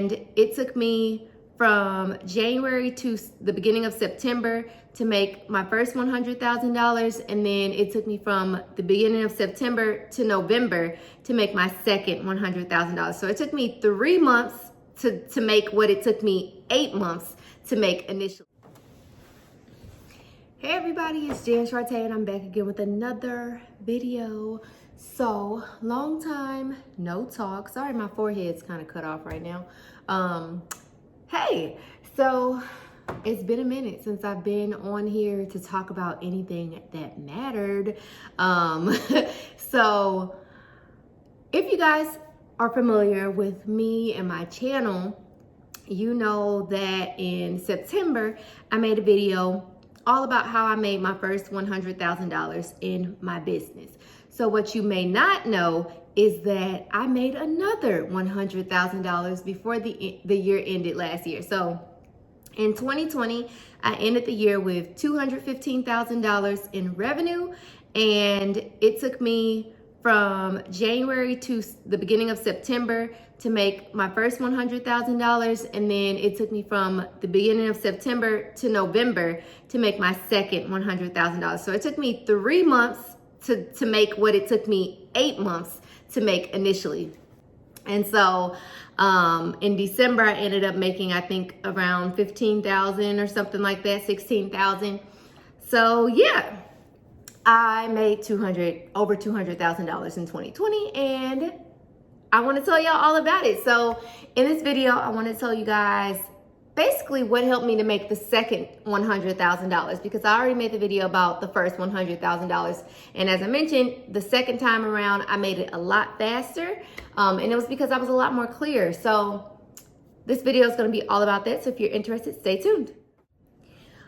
And it took me from January to the beginning of September to make my first $100,000. And then it took me from the beginning of September to November to make my second $100,000. So it took me 3 months to make what it took me 8 months to make initially. Hey everybody, it's Jan Sharte and I'm back again with another video. So, long time no talk. Sorry, my forehead's kind of cut off right now. Hey, so it's been a minute since I've been on here to talk about anything that mattered. So if you guys are familiar with me and my channel, you know that in September, I made a video all about how I made my first $100,000 in my business. So what you may not know is that I made another $100,000 before the year ended last year. So in 2020, I ended the year with $215,000 in revenue, and it took me from January to the beginning of September to make my first $100,000, and then it took me from the beginning of September to November to make my second $100,000. So it took me 3 months to make what it took me 8 months to make initially. And so in December, I ended up making, I think, around 15,000 or something like that, 16,000. So yeah, I made over $200,000 in 2020, and I want to tell y'all all about it. So in this video, I want to tell you guys basically what helped me to make the second $100,000, because I already made the video about the first $100,000. And as I mentioned, the second time around, I made it a lot faster. And it was because I was a lot more clear. So this video is going to be all about that. So if you're interested, stay tuned.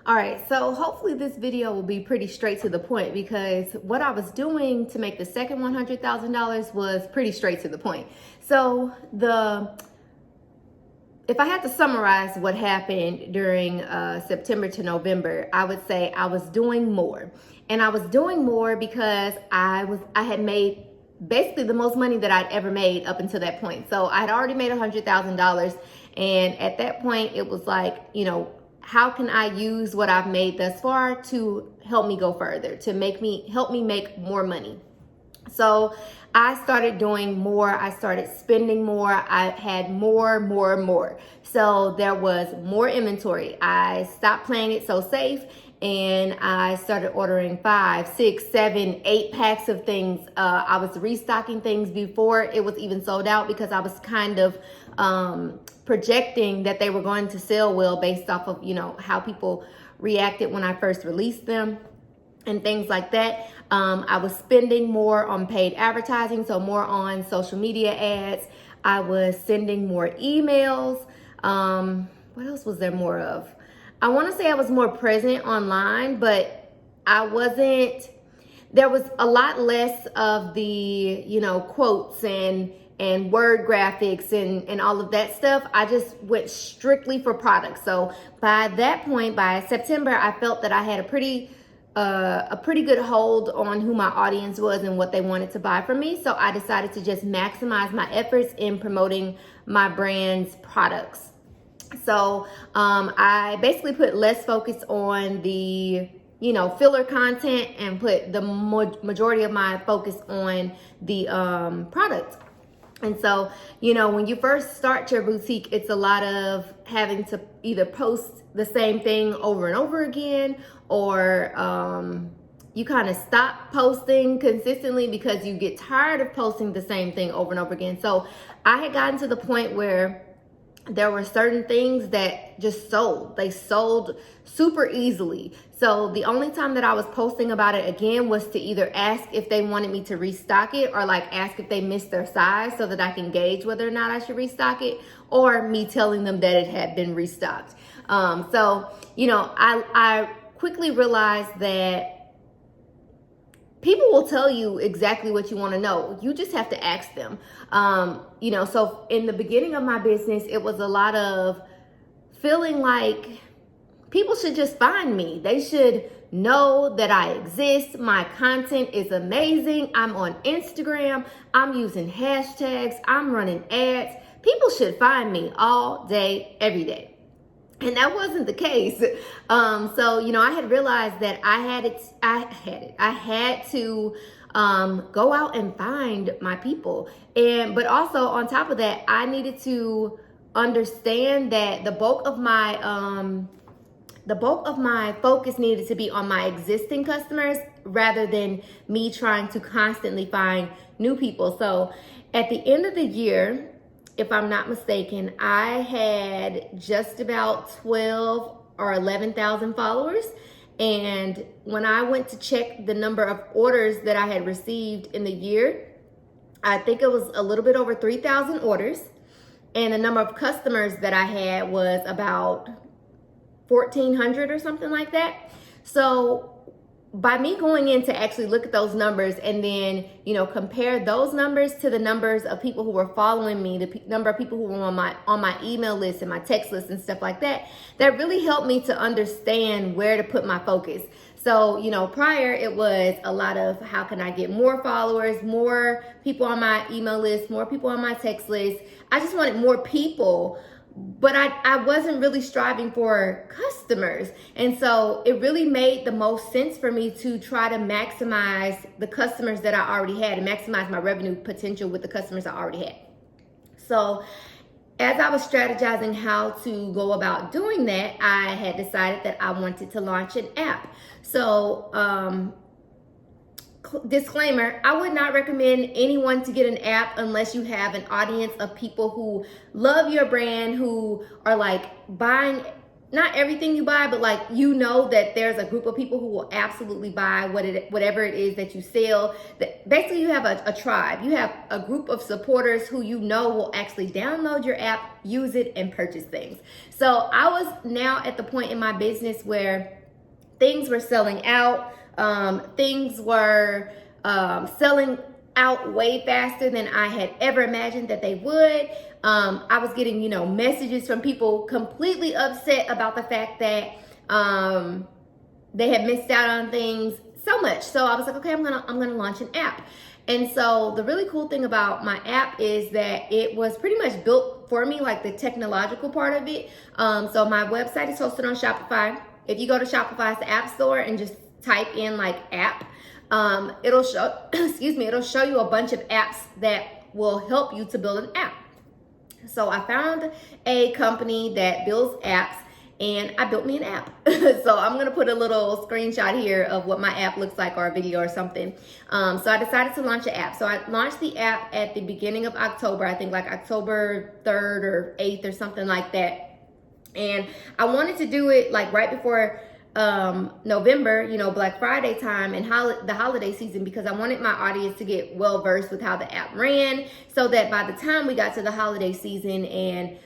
All right, so hopefully this video will be pretty straight to the point, because what I was doing to make the second $100,000 was pretty straight to the point. So if I had to summarize what happened during September to November, I would say I was doing more. And I was doing more because I had made basically the most money that I'd ever made up until that point. So I had already made $100,000. And at that point, it was like, you know, how can I use what I've made thus far to help me go further, to help me make more money? So I started doing more. I started spending more. I had more. So there was more inventory. I stopped playing it so safe, and I started ordering 5, 6, 7, 8 packs of things. I was restocking things before it was even sold out, because I was kind of projecting that they were going to sell well based off of, you know, how people reacted when I first released them and things like that. I was spending more on paid advertising, so more on social media ads. I was sending more emails. What else was there more of? I want to say I was more present online, but there was a lot less of the, you know, quotes and word graphics and all of that stuff. I just went strictly for products. So by that point, by September, I felt that I had a pretty good hold on who my audience was and what they wanted to buy from me. So I decided to just maximize my efforts in promoting my brand's products. So I basically put less focus on the, you know, filler content, and put the majority of my focus on the product. And so, you know, when you first start your boutique, it's a lot of having to either post the same thing over and over again, or you kind of stop posting consistently because you get tired of posting the same thing over and over again. So I had gotten to the point where there were certain things that just sold. They sold super easily. So the only time that I was posting about it again was to either ask if they wanted me to restock it, or like ask if they missed their size so that I can gauge whether or not I should restock it, or me telling them that it had been restocked. So, you know, I quickly realized that people will tell you exactly what you want to know. You just have to ask them. You know, so in the beginning of my business, it was a lot of feeling like people should just find me. They should know that I exist. My content is amazing. I'm on Instagram. I'm using hashtags. I'm running ads. people should find me all day, every day. And that wasn't the case. So, you know, I had realized that I had to go out and find my people. But also on top of that, I needed to understand that the bulk of my focus needed to be on my existing customers rather than me trying to constantly find new people. So at the end of the year, if I'm not mistaken, I had just about 12 or 11,000 followers. And when I went to check the number of orders that I had received in the year, I think it was a little bit over 3,000 orders. And the number of customers that I had was about 1,400 or something like that. So by me going in to actually look at those numbers and then, you know, compare those numbers to the numbers of people who were following me, the number of people who were on my email list and my text list and stuff like that, that really helped me to understand where to put my focus. So, you know, prior it was a lot of how can I get more followers, more people on my email list, more people on my text list. I just wanted more people, but I wasn't really striving for customers. And so it really made the most sense for me to try to maximize the customers that I already had and maximize my revenue potential with the customers I already had. So as I was strategizing how to go about doing that, I had decided that I wanted to launch an app. So, disclaimer, I would not recommend anyone to get an app unless you have an audience of people who love your brand, who are like buying not everything you buy, but like, you know, that there's a group of people who will absolutely buy whatever it is that you sell. That basically you have a tribe. You have a group of supporters who you know will actually download your app, use it, and purchase things. So I was now at the point in my business where things were selling out. Things were selling out way faster than I had ever imagined that they would. I was getting, you know, messages from people completely upset about the fact that they had missed out on things so much. So I was like, okay, I'm gonna launch an app. And so the really cool thing about my app is that it was pretty much built for me, like the technological part of it. So my website is hosted on Shopify. If you go to Shopify's app store and just type in like app, it'll show, it'll show you a bunch of apps that will help you to build an app. So I found a company that builds apps and I built me an app. So I'm gonna put a little screenshot here of what my app looks like, or a video or something. So I decided to launch an app. So I launched the app at the beginning of October, I think like October 3rd or 8th or something like that. And I wanted to do it like right before November, you know, Black Friday time and the holiday season, because I wanted my audience to get well versed with how the app ran, so that by the time we got to the holiday season and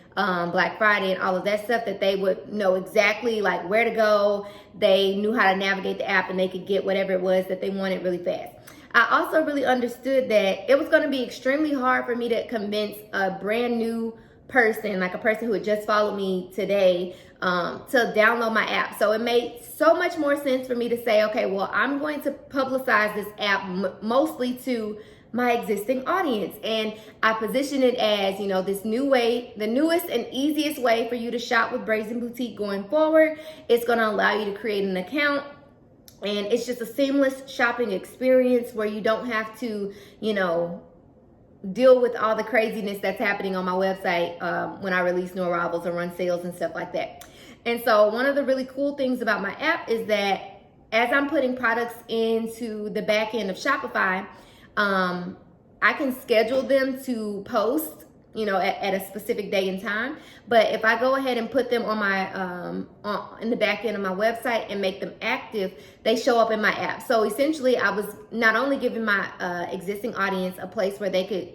Black Friday and all of that stuff, that they would know exactly like where to go. They knew how to navigate the app and they could get whatever it was that they wanted really fast. I also really understood that it was going to be extremely hard for me to convince a brand new person, like a person who had just followed me today, to download my app. So it made so much more sense for me to say, okay, well, I'm going to publicize this app mostly to my existing audience. And I position it as, you know, this new way, the newest and easiest way for you to shop with Brazen Boutique going forward. It's going to allow you to create an account. And it's just a seamless shopping experience where you don't have to, you know, deal with all the craziness that's happening on my website when I release new arrivals or run sales and stuff like that. And so one of the really cool things about my app is that as I'm putting products into the back end of Shopify, I can schedule them to post, you know, at a specific day and time. But if I go ahead and put them on my in the back end of my website and make them active, they show up in my app. So essentially, I was not only giving my existing audience a place where they could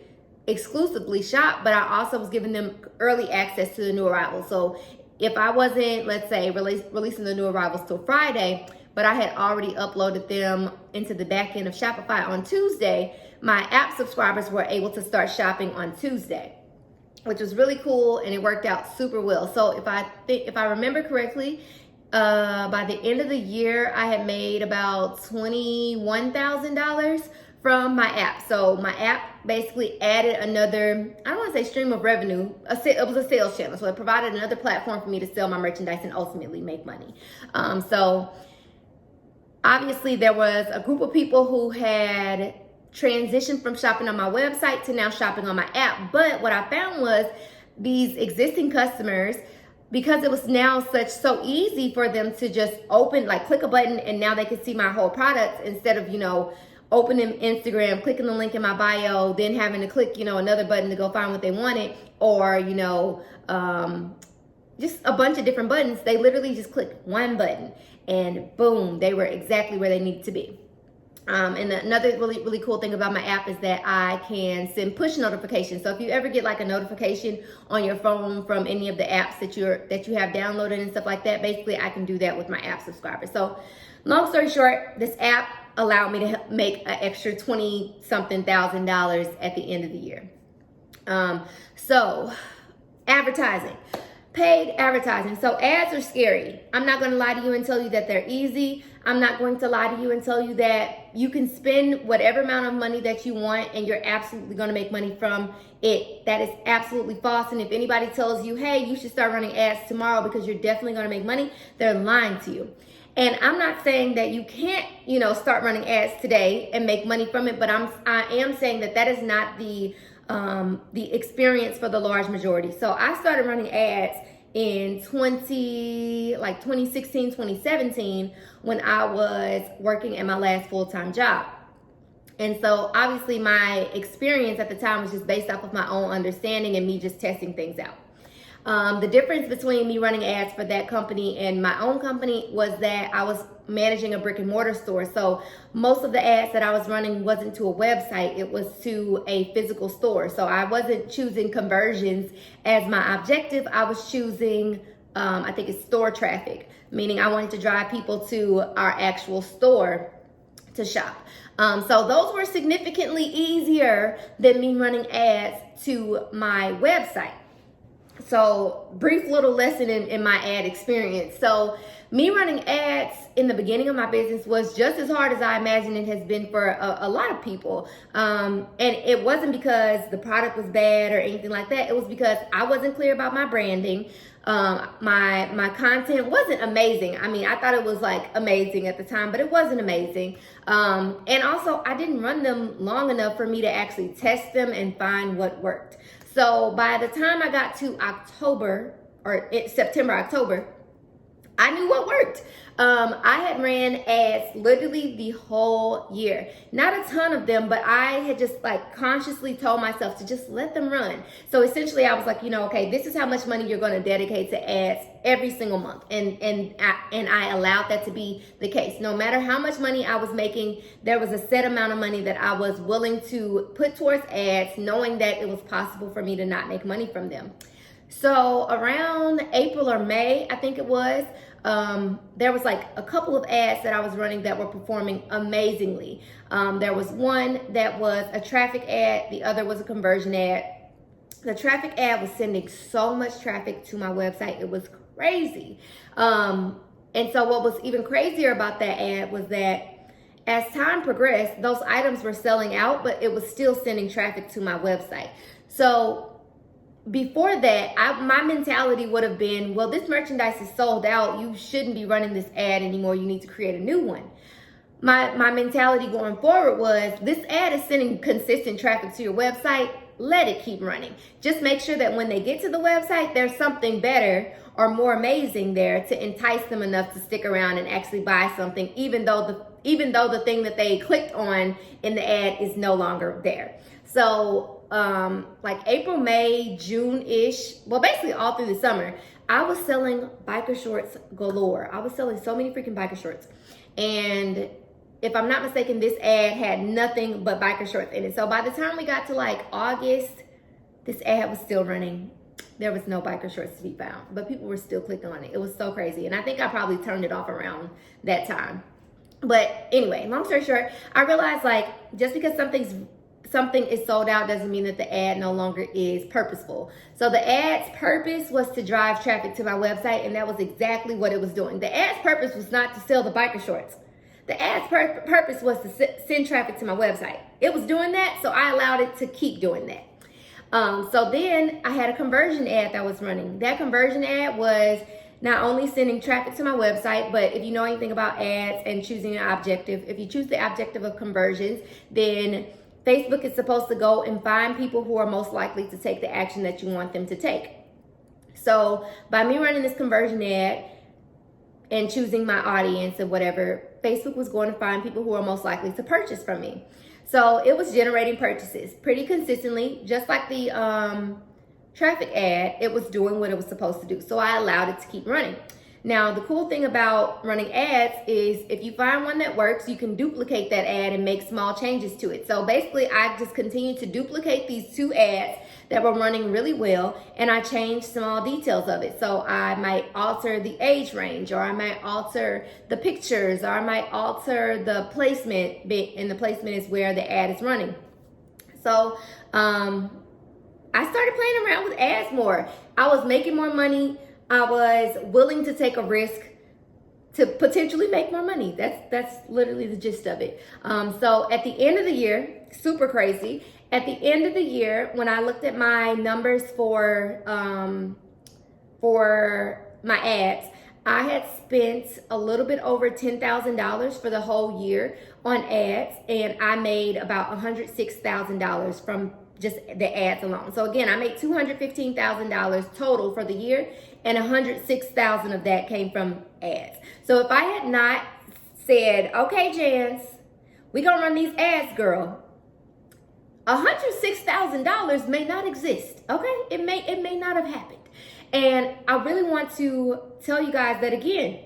exclusively shop, but I also was giving them early access to the new arrivals. So if I wasn't, let's say, releasing the new arrivals till Friday, but I had already uploaded them into the back end of Shopify on Tuesday, my app subscribers were able to start shopping on Tuesday, which was really cool, and it worked out super well. So if I remember correctly, by the end of the year, I had made about $21,000 from my app. So my app basically added another, I don't want to say stream of revenue, it was a sales channel. So it provided another platform for me to sell my merchandise and ultimately make money. So obviously there was a group of people who had transitioned from shopping on my website to now shopping on my app. But what I found was these existing customers, because it was now so easy for them to just open, like click a button and now they can see my whole product instead of, opening Instagram, clicking the link in my bio, then having to click, another button to go find what they wanted, or, just a bunch of different buttons. They literally just clicked one button and boom, they were exactly where they needed to be. And another really, really cool thing about my app is that I can send push notifications. So if you ever get like a notification on your phone from any of the apps that you have downloaded and stuff like that, basically I can do that with my app subscribers. So long story short, this app allowed me to make an extra $20-something thousand at the end of the year. So advertising. Paid advertising. So ads are scary. I'm not going to lie to you and tell you that they're easy. I'm not going to lie to you and tell you that you can spend whatever amount of money that you want and you're absolutely going to make money from it. That is absolutely false. And if anybody tells you, hey, you should start running ads tomorrow because you're definitely going to make money, they're lying to you. And I'm not saying that you can't, start running ads today and make money from it, but I am saying that is not the experience for the large majority. So I started running ads in 2016, 2017, when I was working at my last full-time job. And so obviously my experience at the time was just based off of my own understanding and me just testing things out. The difference between me running ads for that company and my own company was that I was managing a brick and mortar store. So most of the ads that I was running wasn't to a website, it was to a physical store. So I wasn't choosing conversions as my objective. I was choosing, I think it's store traffic, meaning I wanted to drive people to our actual store to shop. So those were significantly easier than me running ads to my website. So brief little lesson in my ad experience. So me running ads in the beginning of my business was just as hard as I imagine it has been for a lot of people. And it wasn't because the product was bad or anything like that. It was because I wasn't clear about my branding. My content wasn't amazing. I mean, I thought it was like amazing at the time, but it wasn't amazing. And also I didn't run them long enough for me to actually test them and find what worked. So by the time I got to September, October, I knew what worked. I had ran ads literally the whole year. Not a ton of them, but I had just consciously told myself to just let them run. So essentially I was like, okay, this is how much money you're going to dedicate to ads every single month. And I allowed that to be the case. No matter how much money I was making, there was a set amount of money that I was willing to put towards ads, knowing that it was possible for me to not make money from them. So around April or May, I think it was, there was a couple of ads that I was running that were performing amazingly. There was one that was a traffic ad, the other was a conversion ad. The traffic ad was sending so much traffic to my website, it was crazy. And so what was even crazier about that ad was that as time progressed, those items were selling out, but it was still sending traffic to my website. So before that, my mentality would have been, well, this merchandise is sold out. You shouldn't be running this ad anymore. You need to create a new one. My mentality going forward was, this ad is sending consistent traffic to your website. Let it keep running. Just make sure that when they get to the website, there's something better or more amazing there to entice them enough to stick around and actually buy something, even though the thing that they clicked on in the ad is no longer there. So April, May, June-ish, well, basically all through the summer, I was selling biker shorts galore. I was selling so many freaking biker shorts. And if I'm not mistaken, this ad had nothing but biker shorts in it. So by the time we got to August, this ad was still running. There was no biker shorts to be found, but people were still clicking on it. It was so crazy. And I think I probably turned it off around that time. But anyway, long story short, I realized just because something is sold out doesn't mean that the ad no longer is purposeful. So the ad's purpose was to drive traffic to my website, and that was exactly what it was doing. The ad's purpose was not to sell the biker shorts. The ad's purpose was to send traffic to my website. It was doing that, so I allowed it to keep doing that. So then I had a conversion ad that was running. That conversion ad was not only sending traffic to my website, but if you know anything about ads and choosing an objective, if you choose the objective of conversions, then Facebook is supposed to go and find people who are most likely to take the action that you want them to take. So by me running this conversion ad and choosing my audience and whatever, Facebook was going to find people who are most likely to purchase from me. So it was generating purchases pretty consistently, just like the traffic ad. It was doing what it was supposed to do. So I allowed it to keep running. Now, the cool thing about running ads is if you find one that works, you can duplicate that ad and make small changes to it. So basically, I just continued to duplicate these two ads that were running really well, and I changed small details of it. So I might alter the age range, or I might alter the pictures, or I might alter the placement, and the placement is where the ad is running. So I started playing around with ads more. I was making more money. I was willing to take a risk to potentially make more money. That's literally the gist of it. So at the end of the year, super crazy. At the end of the year, when I looked at my numbers for my ads, I had spent a little bit over $10,000 for the whole year on ads, and I made about $106,000 from just the ads alone. So again, I made $215,000 total for the year, and $106,000 of that came from ads. So if I had not said, okay, Jans, we gonna run these ads, girl, $106,000 may not exist. Okay, it may not have happened. And I really want to tell you guys that again,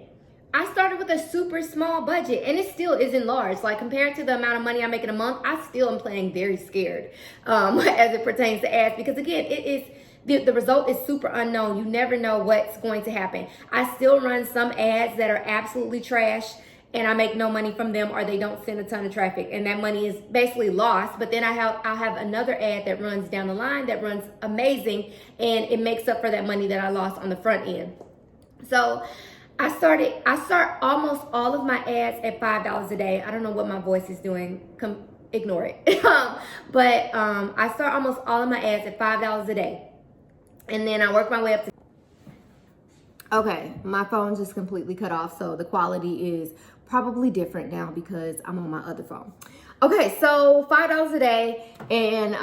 I started with a super small budget, and it still isn't large. Like, compared to the amount of money I make in a month, I still am playing very scared as it pertains to ads, because again, it is the result is super unknown. You never know what's going to happen. I still run some ads that are absolutely trash, and I make no money from them, or they don't send a ton of traffic, and that money is basically lost. But then I'll have another ad that runs down the line that runs amazing, and it makes up for that money that I lost on the front end. So I start almost all of my ads at $5 a day. I don't know what my voice is doing. Ignore it. But I start almost all of my ads at $5 a day. And then I work my way up to... Okay, my phone just completely cut off, so the quality is probably different now because I'm on my other phone. Okay, so $5 a day, and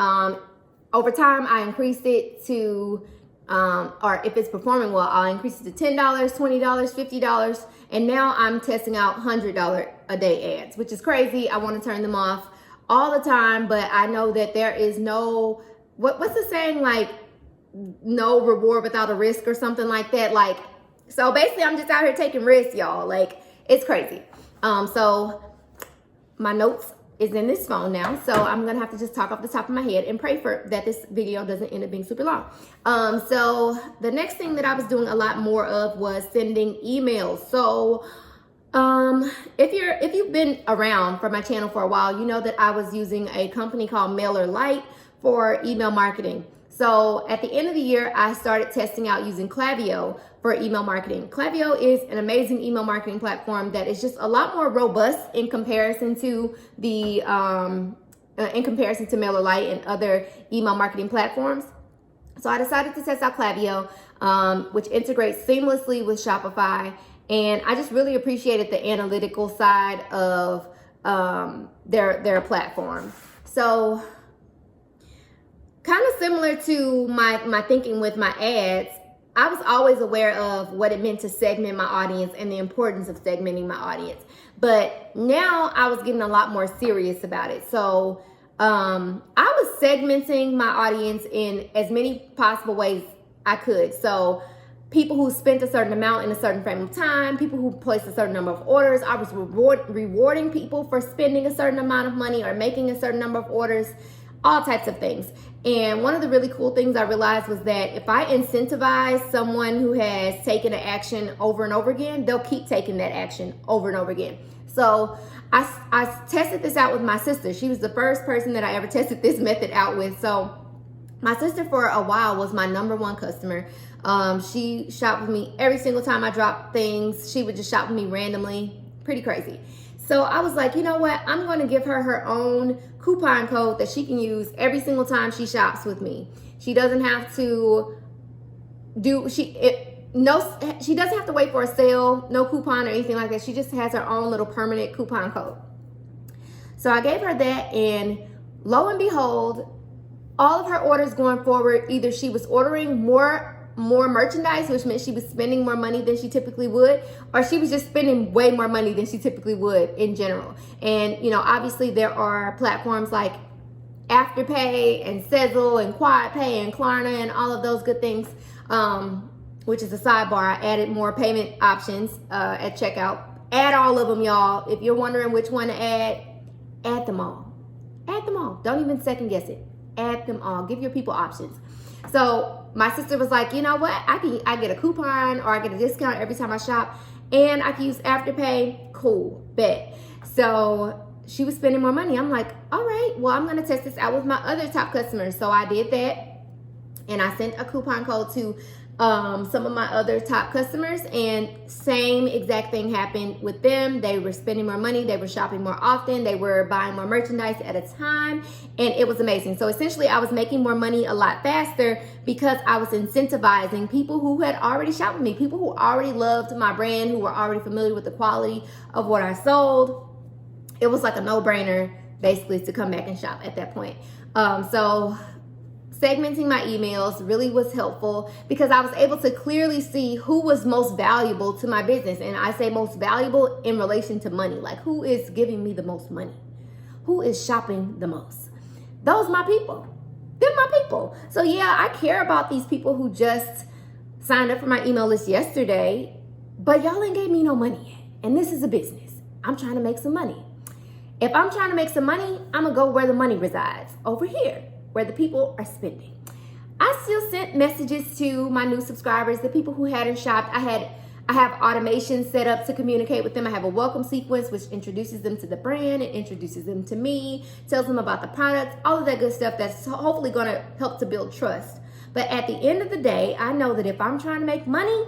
over time I increased it to... or if it's performing well, I'll increase it to $10, $20, $50, and now I'm testing out $100 a day ads, which is crazy. I want to turn them off all the time, but I know that there is no, what's the saying, like, no reward without a risk or something like that. Like, so basically I'm just out here taking risks, y'all. Like, it's crazy. So my notes is in this phone now, so I'm gonna have to just talk off the top of my head and pray for that this video doesn't end up being super long. So the next thing that I was doing a lot more of was sending emails. So if you've been around for my channel for a while, you know that I was using a company called MailerLite for email marketing. So at the end of the year, I started testing out using Klaviyo for email marketing. Klaviyo is an amazing email marketing platform that is just a lot more robust in comparison to the MailerLite and other email marketing platforms. So I decided to test out Klaviyo, which integrates seamlessly with Shopify, and I just really appreciated the analytical side of their platform. So kind of similar to my thinking with my ads, I was always aware of what it meant to segment my audience and the importance of segmenting my audience. But now I was getting a lot more serious about it. So I was segmenting my audience in as many possible ways I could. So people who spent a certain amount in a certain frame of time, people who placed a certain number of orders, I was rewarding people for spending a certain amount of money or making a certain number of orders, all types of things. And one of the really cool things I realized was that if I incentivize someone who has taken an action over and over again, they'll keep taking that action over and over again. So I tested this out with my sister. She was the first person that I ever tested this method out with. So my sister for a while was my #1 customer. She shopped with me every single time I dropped things. She would just shop with me randomly. Pretty crazy. So I was like, you know what? I'm going to give her her own coupon code that she can use every single time she shops with me. She doesn't have to she doesn't have to wait for a sale, no coupon or anything like that. She just has her own little permanent coupon code. So I gave her that, and lo and behold, all of her orders going forward, either she was ordering more merchandise, which meant she was spending more money than she typically would, or she was just spending way more money than she typically would in general. And, you know, obviously there are platforms like Afterpay and Sezzle and QuadPay and Klarna and all of those good things, which is a sidebar. I added more payment options at checkout. Add all of them, y'all. If you're wondering which one to add them all. Add them all. Don't even second guess it. Add them all. Give your people options. So my sister was like, you know what? I get a coupon or I get a discount every time I shop, and I can use Afterpay. Cool, bet. So she was spending more money. I'm like, all right, well, I'm gonna test this out with my other top customers. So I did that, and I sent a coupon code to some of my other top customers, and same exact thing happened with them. They were spending more money, they were shopping more often, they were buying more merchandise at a time, and it was amazing. So essentially I was making more money a lot faster because I was incentivizing people who had already shopped with me, people who already loved my brand, who were already familiar with the quality of what I sold. It was like a no-brainer basically to come back and shop at that point. So segmenting my emails really was helpful because I was able to clearly see who was most valuable to my business. And I say most valuable in relation to money, like who is giving me the most money, who is shopping the most. Those my people. They're my people. So yeah, I care about these people who just signed up for my email list yesterday, but y'all ain't gave me no money yet. And this is a business. I'm trying to make some money. If I'm trying to make some money, I'm gonna go where the money resides, over here, where the people are spending. I still sent messages to my new subscribers, the people who hadn't shopped. I have automation set up to communicate with them. I have a welcome sequence which introduces them to the brand, it introduces them to me, tells them about the products, all of that good stuff that's hopefully gonna help to build trust. But at the end of the day, I know that if I'm trying to make money,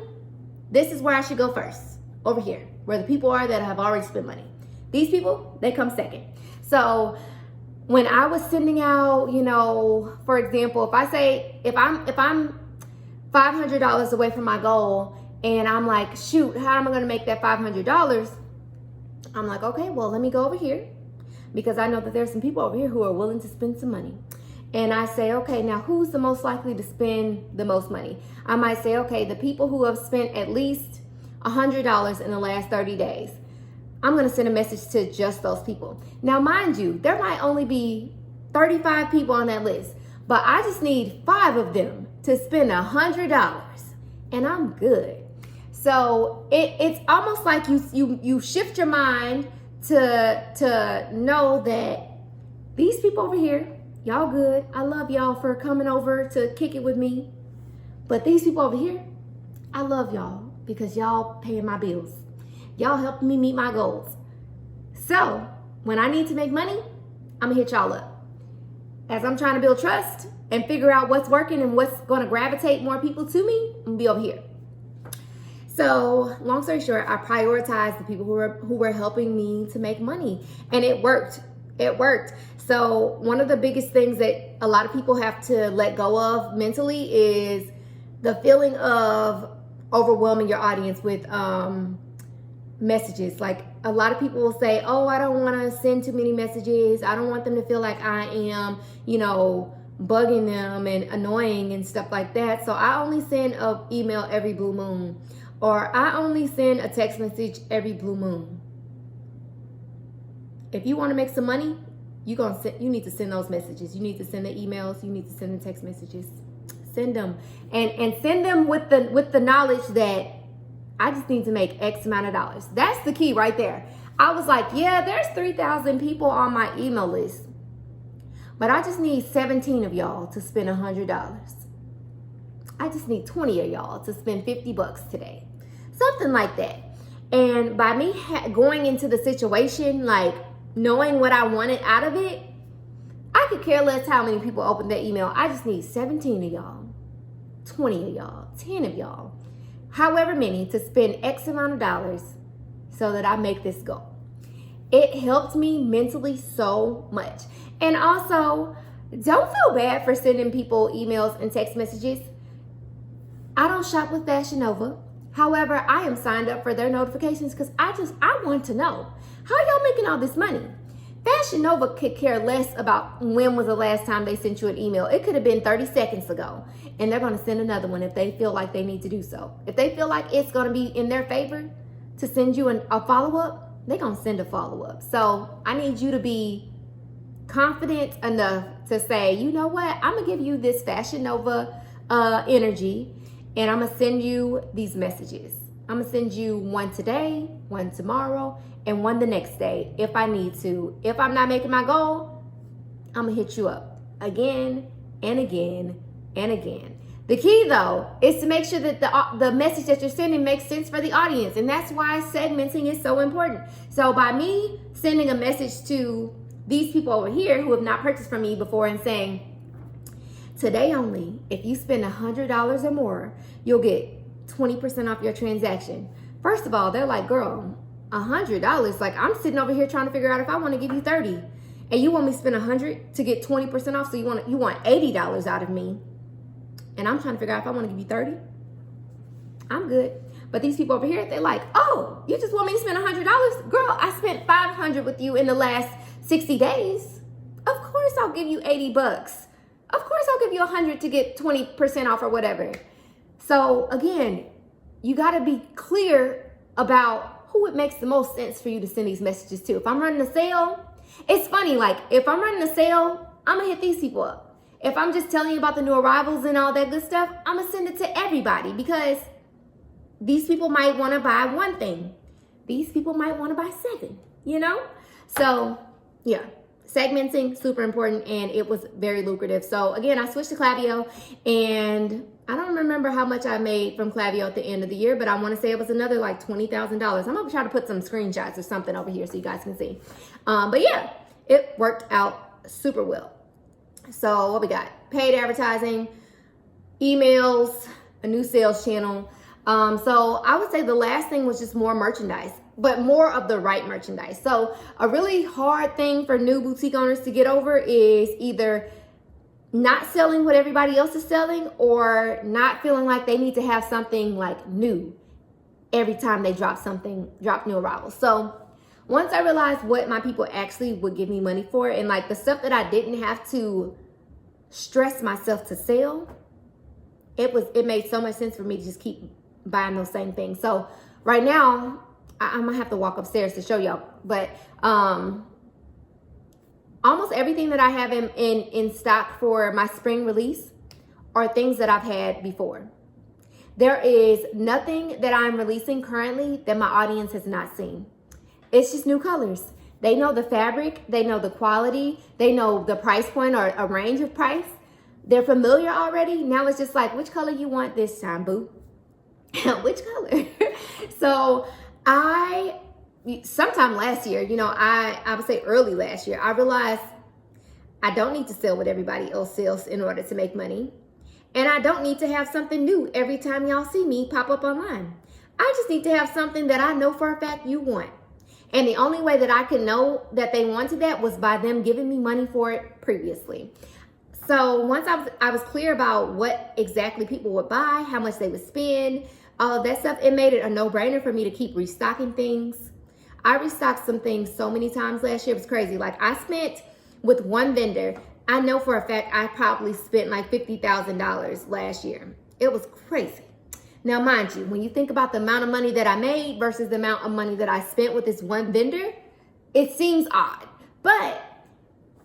this is where I should go first, over here, where the people are that have already spent money. These people, they come second. So when I was sending out, you know, for example, if I'm $500 away from my goal and I'm like, shoot, how am I gonna make that $500? I'm like, okay, well, let me go over here because I know that there's some people over here who are willing to spend some money. And I say, okay, now who's the most likely to spend the most money? I might say, okay, the people who have spent at least $100 in the last 30 days. I'm gonna send a message to just those people. Now, mind you, there might only be 35 people on that list, but I just need 5 of them to spend $100 and I'm good. So it's almost like you shift your mind to know that these people over here, y'all good. I love y'all for coming over to kick it with me. But these people over here, I love y'all because y'all paying my bills. Y'all helping me meet my goals. So when I need to make money, I'm gonna hit y'all up. As I'm trying to build trust and figure out what's working and what's gonna gravitate more people to me, I'm gonna be over here. So long story short, I prioritized the people who were helping me to make money, and it worked. It worked. So one of the biggest things that a lot of people have to let go of mentally is the feeling of overwhelming your audience with messages. Like a lot of people will say, oh, I don't want to send too many messages. I don't want them to feel like I am, you know, bugging them and annoying and stuff like that. So I only send an email every blue moon, or I only send a text message every blue moon. If you want to make some money, you need to send those messages. You need to send the emails. You need to send the text messages. Send them and send them with the knowledge that I just need to make X amount of dollars. That's the key right there. I was like, yeah, there's 3,000 people on my email list, but I just need 17 of y'all to spend $100. I just need 20 of y'all to spend $50 today. Something like that. And by me going into the situation, like knowing what I wanted out of it, I could care less how many people opened that email. I just need 17 of y'all, 20 of y'all, 10 of y'all, however many, to spend X amount of dollars so that I make this go. It helped me mentally so much. And also, don't feel bad for sending people emails and text messages. I don't shop with Fashion Nova. However, I am signed up for their notifications because I want to know, how y'all making all this money? Fashion Nova could care less about when was the last time they sent you an email. It could have been 30 seconds ago, and they're going to send another one if they feel like they need to do so. If they feel like it's going to be in their favor to send you a follow-up, they're going to send a follow-up. So I need you to be confident enough to say, you know what, I'm going to give you this Fashion Nova energy, and I'm going to send you these messages. I'm going to send you one today, one tomorrow, and one the next day if I need to. If I'm not making my goal, I'm going to hit you up again and again and again. The key, though, is to make sure that the message that you're sending makes sense for the audience. And that's why segmenting is so important. So by me sending a message to these people over here who have not purchased from me before and saying, today only, if you spend $100 or more, you'll get 20% off your transaction. First of all, they're like, girl, $100? Like, I'm sitting over here trying to figure out if I want to give you 30, and you want me to spend 100 to get 20% off. So you want $80 out of me, and I'm trying to figure out if I want to give you 30. I'm good. But these people over here, they're like, oh, you just want me to spend $100? Girl, I spent $500 with you in the last 60 days. Of course I'll give you 80 bucks. Of course I'll give you 100 to get 20% off or whatever. So again, you got to be clear about who it makes the most sense for you to send these messages to. If I'm running a sale, it's funny, like if I'm running a sale, I'm gonna hit these people up. If I'm just telling you about the new arrivals and all that good stuff, I'm gonna send it to everybody because these people might want to buy one thing. These people might want to buy 7, you know? So yeah, segmenting, super important, and it was very lucrative. So again, I switched to Klaviyo, and I don't remember how much I made from Klaviyo at the end of the year, but I want to say it was another like $20,000. I'm going to try to put some screenshots or something over here so you guys can see. But yeah, it worked out super well. So what we got? Paid advertising, emails, a new sales channel. So I would say the last thing was just more merchandise, but more of the right merchandise. So a really hard thing for new boutique owners to get over is either not selling what everybody else is selling or not feeling like they need to have something like new every time they drop new arrivals. So once I realized what my people actually would give me money for, and like the stuff that I didn't have to stress myself to sell, it made so much sense for me to just keep buying those same things. So right now, I'm gonna have to walk upstairs to show y'all, but almost everything that I have in stock for my spring release are things that I've had before. There is nothing that I'm releasing currently that my audience has not seen. It's just new colors. They know the fabric, they know the quality, they know the price point or a range of price. They're familiar already. Now it's just like, which color you want this time, boo? Which color? So sometime last year, I would say early last year, I realized I don't need to sell what everybody else sells in order to make money. And I don't need to have something new every time y'all see me pop up online. I just need to have something that I know for a fact you want. And the only way that I could know that they wanted that was by them giving me money for it previously. So once I was clear about what exactly people would buy, how much they would spend, all of that stuff, it made it a no-brainer for me to keep restocking things. I restocked some things so many times last year. It was crazy. Like I spent with one vendor, I know for a fact I probably spent like $50,000 last year. It was crazy. Now, mind you, when you think about the amount of money that I made versus the amount of money that I spent with this one vendor, it seems odd. But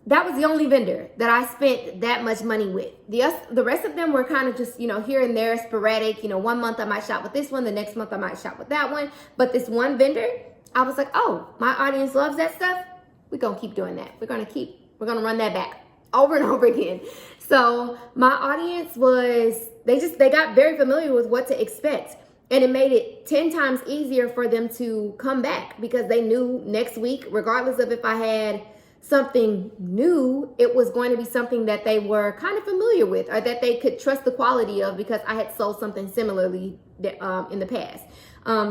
that was the only vendor that I spent that much money with. The rest of them were kind of just, here and there, sporadic. 1 month I might shop with this one. The next month I might shop with that one. But this one vendor, I was like, oh, my audience loves that stuff. We're going to keep doing that. We're going to run that back over and over again. So my audience they got very familiar with what to expect. And it made it 10 times easier for them to come back because they knew next week, regardless of if I had something new, it was going to be something that they were kind of familiar with or that they could trust the quality of because I had sold something similarly in the past.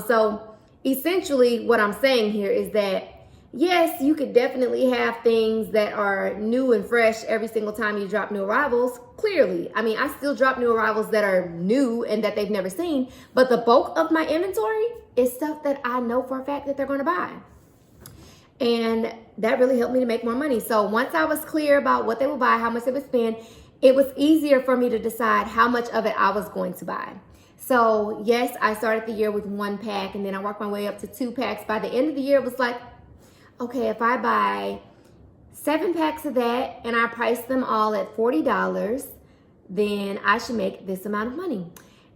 So essentially what I'm saying here is that yes, you could definitely have things that are new and fresh every single time you drop new arrivals. Clearly, I mean, I still drop new arrivals that are new and that they've never seen, but the bulk of my inventory is stuff that I know for a fact that they're going to buy. And that really helped me to make more money. So once I was clear about what they would buy, how much they would spend, it was easier for me to decide how much of it I was going to buy. So yes, I started the year with 1 pack, and then I worked my way up to 2 packs. By the end of the year, it was like, okay, if I buy 7 packs of that and I price them all at $40, then I should make this amount of money.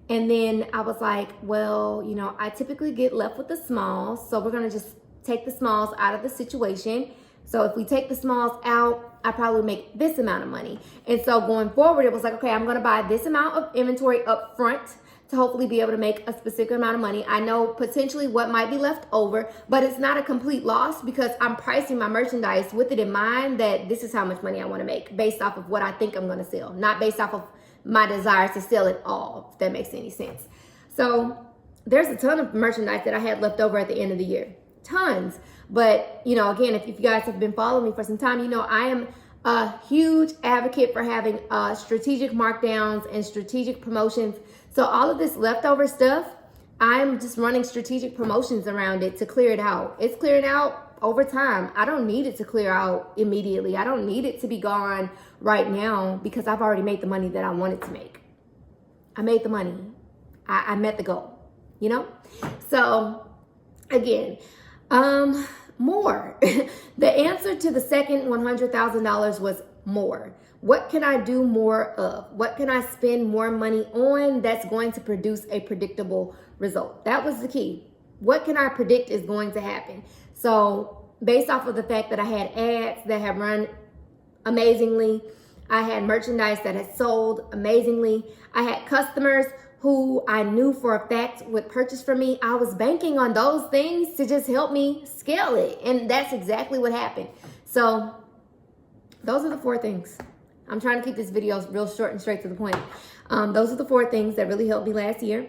And then I was like, well, you know, I typically get left with the smalls, so we're gonna just take the smalls out of the situation. So if we take the smalls out, I probably make this amount of money. And so going forward, it was like, okay, I'm gonna buy this amount of inventory up front to hopefully be able to make a specific amount of money. I know potentially what might be left over, but it's not a complete loss because I'm pricing my merchandise with it in mind that this is how much money I wanna make based off of what I think I'm gonna sell, not based off of my desire to sell it all, if that makes any sense. So there's a ton of merchandise that I had left over at the end of the year. Tons. But, you know, again, if you guys have been following me for some time, you know I am a huge advocate for having strategic markdowns and strategic promotions. So all of this leftover stuff, I'm just running strategic promotions around it to clear it out. It's clearing out over time. I don't need it to clear out immediately. I don't need it to be gone right now because I've already made the money that I wanted to make. I made the money. I met the goal, you know? So again, more. The answer to the second $100,000 was more. What can I do more of? What can I spend more money on that's going to produce a predictable result? That was the key. What can I predict is going to happen? So based off of the fact that I had ads that have run amazingly, I had merchandise that had sold amazingly, I had customers who I knew for a fact would purchase from me, I was banking on those things to just help me scale it. And that's exactly what happened. So those are the 4 things. I'm trying to keep this video real short and straight to the point. Those are the 4 things that really helped me last year.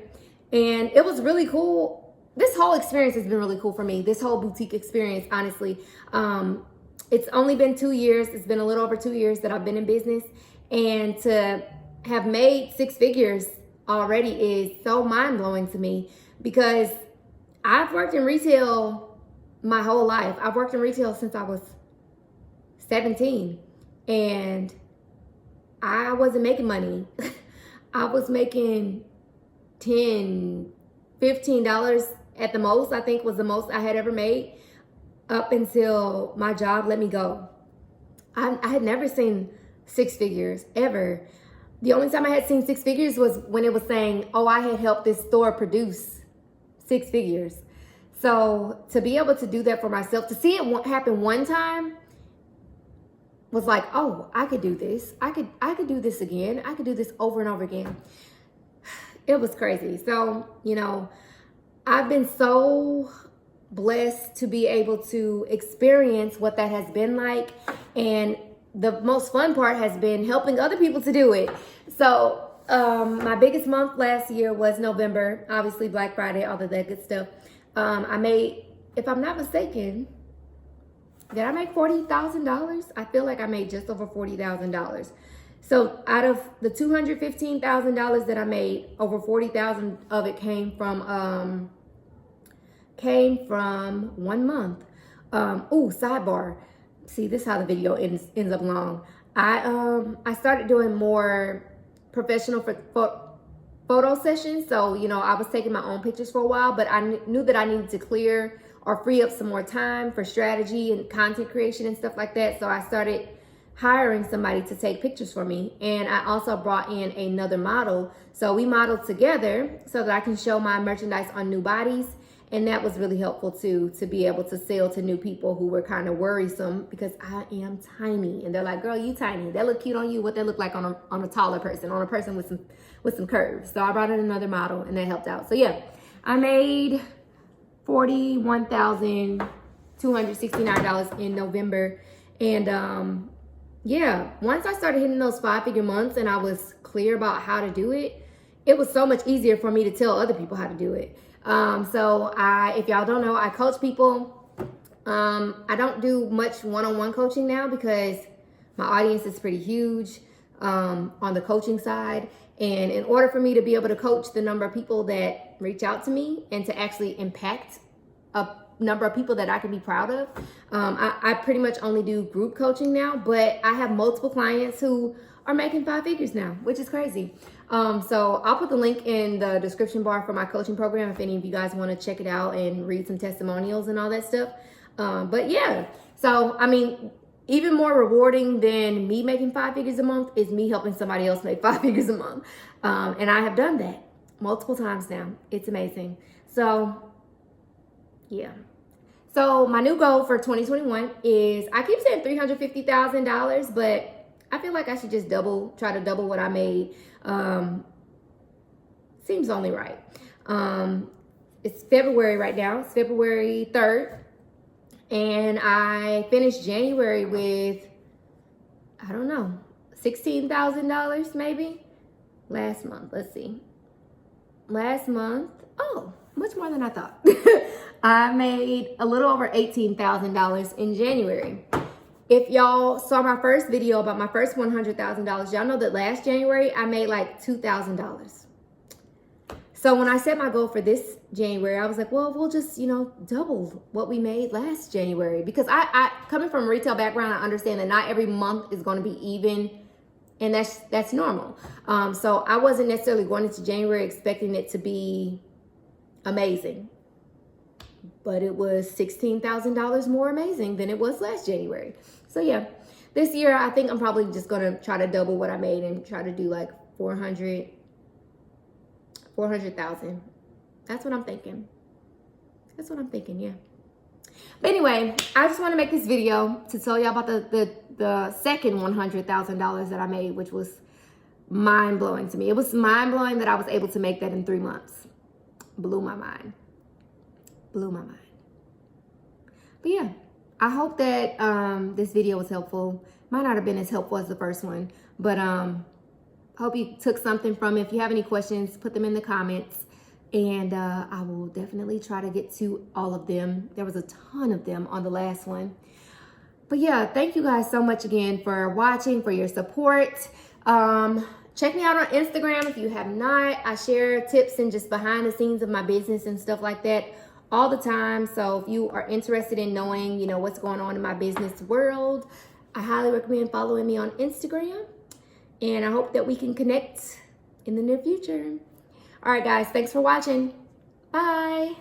And it was really cool. This whole experience has been really cool for me. This whole boutique experience, honestly. It's only been 2 years. It's been a little over 2 years that I've been in business. And to have made 6 figures already is so mind-blowing to me because I've worked in retail my whole life. I've worked in retail since I was 17 and I wasn't making money. I was making $10, $15 at the most, I think was the most I had ever made up until my job let me go. I had never seen 6 figures ever. The only time I had seen 6 figures was when it was saying, oh, I had helped this store produce 6 figures. So to be able to do that for myself, to see it happen one time was like, oh, I could do this. I could do this again. I could do this over and over again. It was crazy. So, you know, I've been so blessed to be able to experience what that has been like. And the most fun part has been helping other people to do it. So my biggest month last year was November, obviously Black Friday, all of that good stuff. I made, if I'm not mistaken, did I make $40,000? I feel like I made just over $40,000. So out of the $215,000 that I made, over $40,000 of it came from 1 month. Sidebar. See, this is how the video ends up long. I started doing more professional photo sessions. So, you know, I was taking my own pictures for a while, but I knew that I needed to clear or free up some more time for strategy and content creation and stuff like that. So I started hiring somebody to take pictures for me. And I also brought in another model. So we modeled together so that I can show my merchandise on new bodies. And that was really helpful too, to be able to sell to new people who were kind of worrisome because I am tiny. And they're like, girl, you tiny. That look cute on you. What that look like on a taller person, on a person with some curves. So I brought in another model and that helped out. So yeah, I made $41,269 in November. And yeah, once I started hitting those 5-figure months and I was clear about how to do it, it was so much easier for me to tell other people how to do it. So if y'all don't know, I coach people I don't do much one-on-one coaching now because my audience is pretty huge on the coaching side. And in order for me to be able to coach the number of people that reach out to me and to actually impact a number of people that I can be proud of, I pretty much only do group coaching now, but I have multiple clients who are making 5 figures now, which is crazy. So I'll put the link in the description bar for my coaching program if any of you guys want to check it out and read some testimonials and all that stuff. But yeah, so I mean, even more rewarding than me making 5 figures a month is me helping somebody else make 5 figures a month. And I have done that multiple times now. It's amazing. So yeah. So my new goal for 2021 is, I keep saying $350,000, but I feel like I should just try to double what I made. Seems only right. It's February right now. It's February 3rd. And I finished January with, I don't know, $16,000 maybe? Last month, let's see. Last month, oh, much more than I thought. I made a little over $18,000 in January. If y'all saw my first video about my first $100,000, y'all know that last January I made like $2,000. So when I set my goal for this January, I was like, well, we'll just, double what we made last January. Because I coming from a retail background, I understand that not every month is going to be even, and that's normal. So I wasn't necessarily going into January expecting it to be amazing. But it was $16,000 more amazing than it was last January. So yeah, this year I think I'm probably just going to try to double what I made and try to do like 400,000. That's what I'm thinking. That's what I'm thinking, yeah. But anyway, I just want to make this video to tell y'all about the second $100,000 that I made, which was mind-blowing to me. It was mind-blowing that I was able to make that in 3 months. Blew my mind. Blew my mind. But yeah, I hope that this video was helpful. Might not have been as helpful as the first one, but I hope you took something from it. If you have any questions, put them in the comments, and I will definitely try to get to all of them. There was a ton of them on the last one. But yeah, thank you guys so much again for watching, for your support. Check me out on Instagram if you have not. I share tips and just behind the scenes of my business and stuff like that all the time. So if you are interested in knowing, what's going on in my business world, I highly recommend following me on Instagram. And I hope that we can connect in the near future. All right, guys, thanks for watching. Bye.